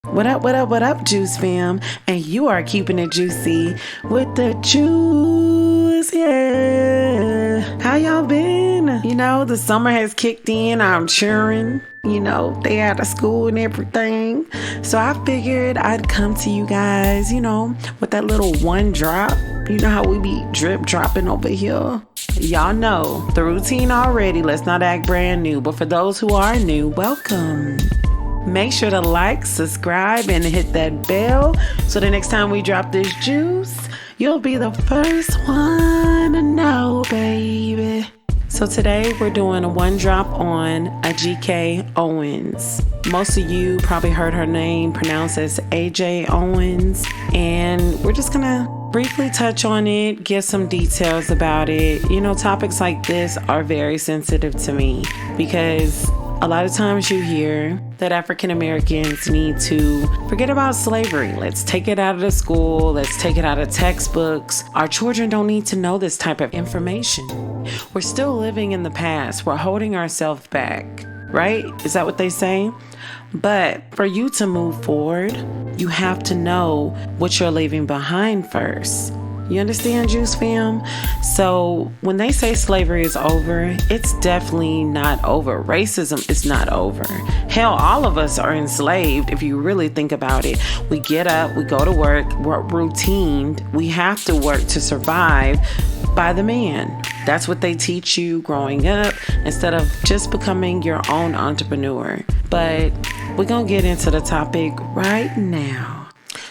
What up, Juice Fam? And you are keeping it juicy with the juice, yeah. How y'all been? You know, the summer has kicked in. I'm cheering. You know, they out of school and everything. So I figured I'd come to you guys, you know, with that little one drop. You know how we be drip dropping over here? Y'all know the routine already. Let's not act brand new. But for those who are new, welcome. Make sure to like, subscribe, and hit that bell so the next time we drop this juice, you'll be the first one to know, baby. So today we're doing a one drop on Ajike Owens. Most of you probably heard her name pronounced as AJ Owens, and we're just gonna briefly touch on it, give some details about it. You know, topics like this are very sensitive to me because a lot of times you hear that African Americans need to forget about slavery. Let's take it out of the school. Let's take it out of textbooks. Our children don't need to know this type of information. We're still living in the past. We're holding ourselves back, right? Is that what they say? But for you to move forward, you have to know what you're leaving behind first. You understand, Juice Fam? So when they say slavery is over, it's definitely not over. Racism is not over. Hell, all of us are enslaved if you really think about it. We get up, we go to work, we're routined. We have to work to survive by the man. That's what they teach you growing up instead of just becoming your own entrepreneur. But we're going to get into the topic right now.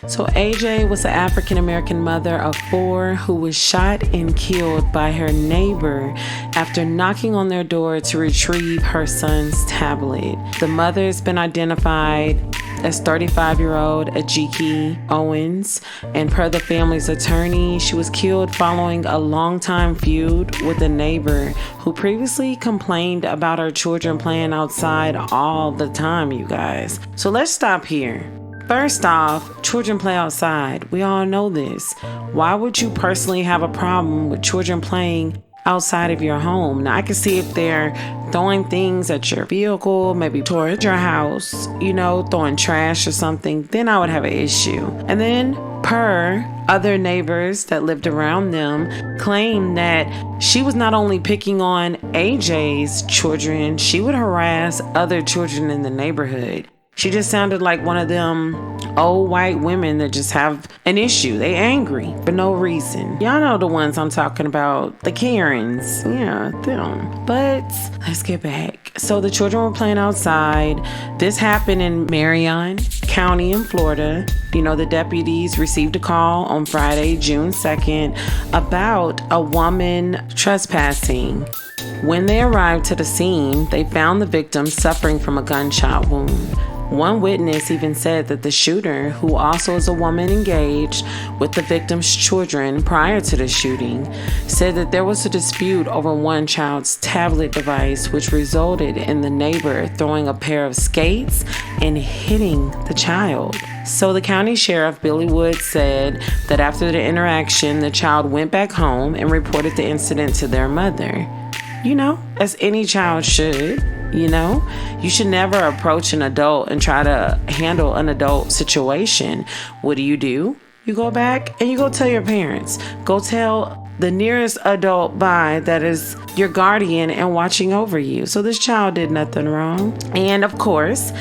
So AJ was an African-American mother of 4 who was shot and killed by her neighbor after knocking on their door to retrieve her son's tablet. The mother has been identified as 35-year-old Ajike Owens, and per the family's attorney, she was killed following a long-time feud with a neighbor who previously complained about her children playing outside all the time, you guys. So let's stop here. First off, children play outside. We all know this. Why would you personally have a problem with children playing outside of your home? Now, I can see if they're throwing things at your vehicle, maybe towards your house, you know, throwing trash or something, then I would have an issue. And then per other neighbors that lived around them claimed that she was not only picking on AJ's children, she would harass other children in the neighborhood. She just sounded like one of them old white women that just have an issue. They angry for no reason. Y'all know the ones I'm talking about, the Karens. Yeah, them. But let's get back. So the children were playing outside. This happened in Marion County in Florida. You know, the deputies received a call on Friday, June 2nd, about a woman trespassing. When they arrived to the scene, they found the victim suffering from a gunshot wound. One witness even said that the shooter, who also is a woman engaged with the victim's children prior to the shooting, said that there was a dispute over one child's tablet device, which resulted in the neighbor throwing a pair of skates and hitting the child. So the county sheriff, Billy Wood, said that after the interaction, the child went back home and reported the incident to their mother. You know, as any child should. You know, you should never approach an adult and try to handle an adult situation. What do? You go back and you go tell your parents. Go tell the nearest adult by that is your guardian and watching over you. So this child did nothing wrong. And of course,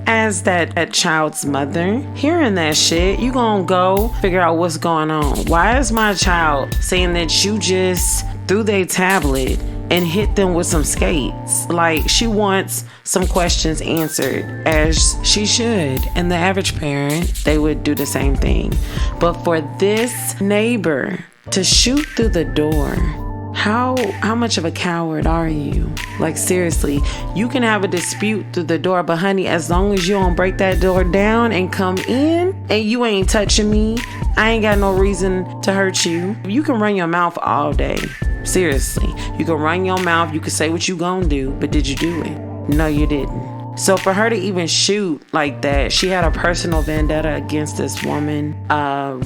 as that child's mother, hearing that shit, you gonna go figure out what's going on. Why is my child saying that you just threw their tablet and hit them with some skates? Like, she wants some questions answered, as she should. And the average parent, they would do the same thing. But for this neighbor to shoot through the door, how much of a coward are you? Like, seriously, you can have a dispute through the door, but honey, as long as you don't break that door down and come in and you ain't touching me, I ain't got no reason to hurt you. You can run your mouth all day. Seriously, you can run your mouth, you can say what you gonna do, but did you do it? No, you didn't. So for her to even shoot like that, she had a personal vendetta against this woman.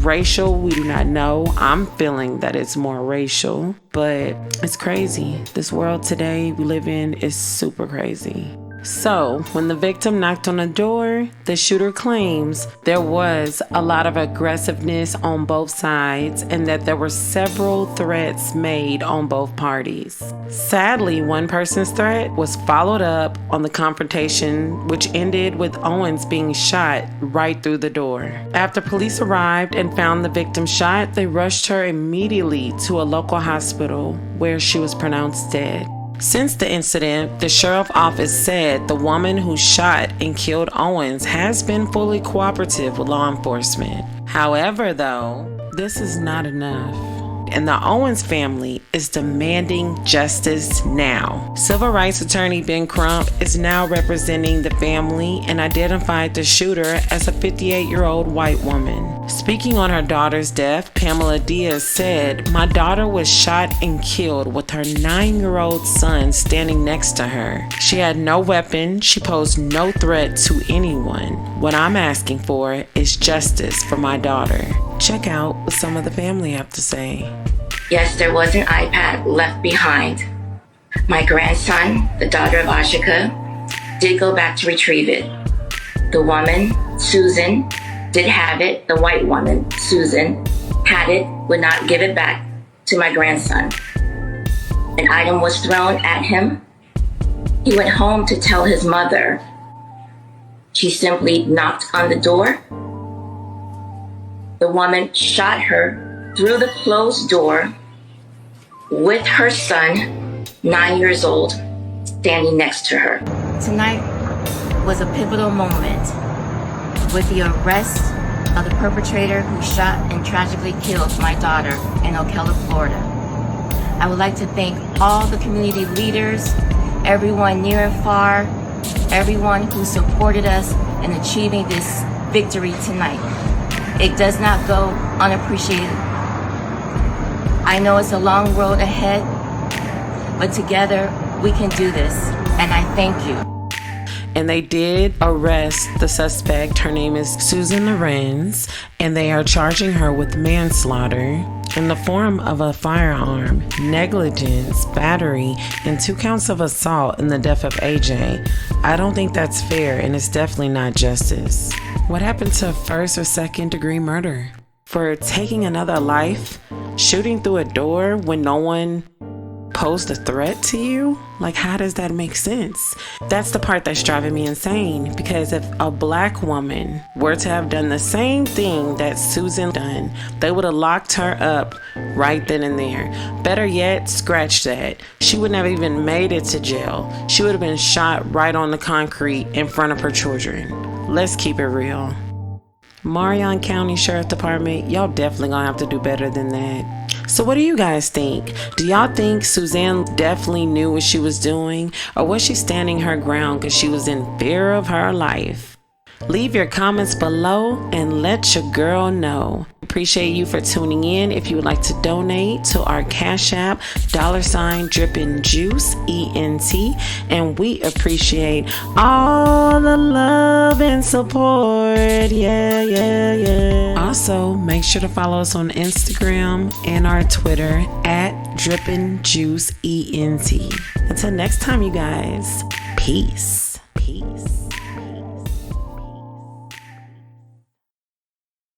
Racial, we do not know. I'm feeling that it's more racial, but it's crazy. This world today we live in is super crazy. So, when the victim knocked on the door, the shooter claims there was a lot of aggressiveness on both sides and that there were several threats made on both parties. Sadly, one person's threat was followed up on the confrontation, which ended with Owens being shot right through the door. After police arrived and found the victim shot, they rushed her immediately to a local hospital where she was pronounced dead. Since the incident, the sheriff's office said the woman who shot and killed Owens has been fully cooperative with law enforcement. However, though, this is not enough, and the Owens family is demanding justice now. Civil rights attorney Ben Crump is now representing the family and identified the shooter as a 58-year-old white woman. Speaking on her daughter's death, Pamela Diaz said, "My daughter was shot and killed with her 9-year-old son standing next to her. She had no weapon. She posed no threat to anyone. What I'm asking for is justice for my daughter." Check out what some of the family have to say. Yes, there was an iPad left behind. My grandson, the daughter of Ajike, did go back to retrieve it. The woman, Susan, did have it. The white woman, Susan, had it, would not give it back to my grandson. An item was thrown at him. He went home to tell his mother. She simply knocked on the door. The woman shot her through the closed door with her son, 9 years old, standing next to her. Tonight was a pivotal moment with the arrest of the perpetrator who shot and tragically killed my daughter in Ocala, Florida. I would like to thank all the community leaders, everyone near and far, everyone who supported us in achieving this victory tonight. It does not go unappreciated. I know it's a long road ahead, but together we can do this, and I thank you. And they did arrest the suspect. Her name is Susan Lorincz, and they are charging her with manslaughter in the form of a firearm, negligence, battery, and 2 counts of assault in the death of AJ. I don't think that's fair, and it's definitely not justice. What happened to 1st or 2nd degree murder? For taking another life, shooting through a door when no one posed a threat to you? Like, how does that make sense? That's the part that's driving me insane, because if a black woman were to have done the same thing that Susan done, they would have locked her up right then and there. Better yet, scratch that. She wouldn't have even made it to jail. She would have been shot right on the concrete in front of her children. Let's keep it real. Marion County Sheriff Department, y'all definitely gonna have to do better than that. So what do you guys think? Do y'all think Suzanne definitely knew what she was doing? Or was she standing her ground because she was in fear of her life? Leave your comments below and let your girl know. Appreciate you for tuning in. If you would like to donate to our Cash App, $drippinjuice, ENT, and we appreciate all the love and support. Yeah. Also, make sure to follow us on Instagram and our Twitter at drippinjuice, ENT. Until next time, you guys, peace.